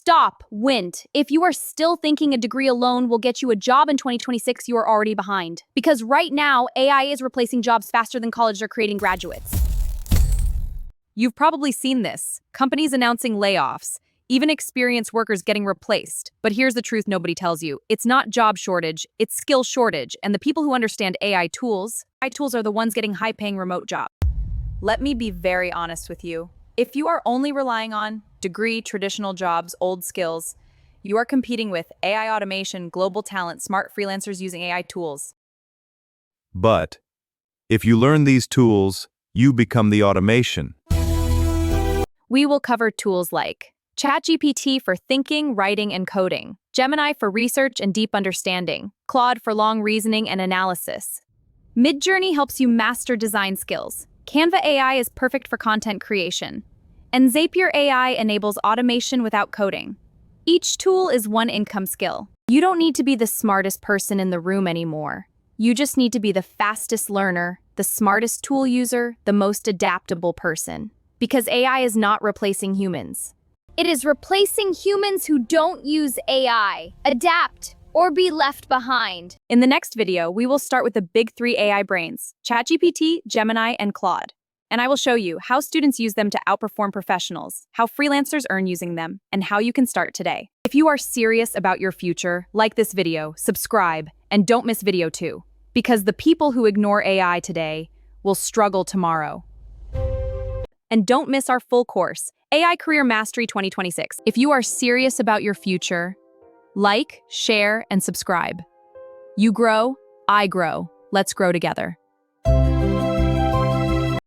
Stop, Wint. If you are still thinking a degree alone will get you a job in 2026, you are already behind. Because right now, AI is replacing jobs faster than colleges are creating graduates. You've probably seen this. Companies announcing layoffs, even experienced workers getting replaced. But here's the truth nobody tells you. It's not job shortage, it's skill shortage. And the people who understand AI tools are the ones getting high-paying remote jobs. Let me be very honest with you. If you are only relying on degree, traditional jobs, old skills, you are competing with AI automation, global talent, smart freelancers using AI tools. But if you learn these tools, you become the automation. We will cover tools like ChatGPT for thinking, writing, and coding, Gemini for research and deep understanding, Claude for long reasoning and analysis. Midjourney helps you master design skills. Canva AI is perfect for content creation. And Zapier AI enables automation without coding. Each tool is one income skill. You don't need to be the smartest person in the room anymore. You just need to be the fastest learner, the smartest tool user, the most adaptable person. Because AI is not replacing humans. It is replacing humans who don't use AI, adapt, or be left behind. In the next video, we will start with the big three AI brains, ChatGPT, Gemini, and Claude. And I will show you how students use them to outperform professionals, how freelancers earn using them, and how you can start today. If you are serious about your future, like this video, subscribe, and don't miss video 2. Because the people who ignore AI today will struggle tomorrow. And don't miss our full course, AI Career Mastery 2026. If you are serious about your future, like, share, and subscribe. You grow, I grow. Let's grow together.